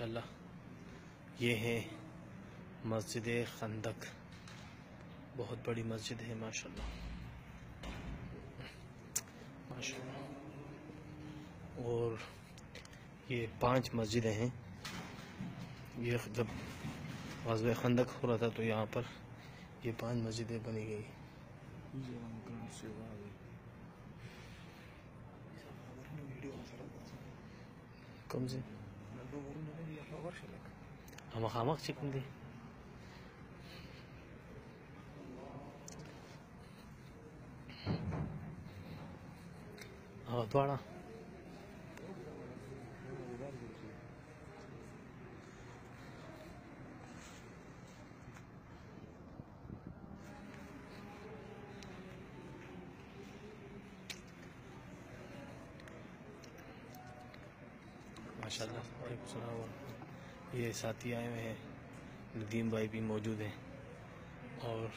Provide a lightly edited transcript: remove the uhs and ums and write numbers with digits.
माशाल्लाह ये है मस्जिद खंदक, बहुत बड़ी मस्जिद है माशाल्लाह माशाल्लाह। और ये 5 मस्जिदें हैं। ये जब ग़ज़वा खंदक हो रहा था तो यहाँ पर ये 5 मस्जिदें बनी गई। कम से हम खामक चिकन दे द्वारा माशाल्लाह। ये साथी आए हुए हैं, नदीम भाई भी मौजूद हैं और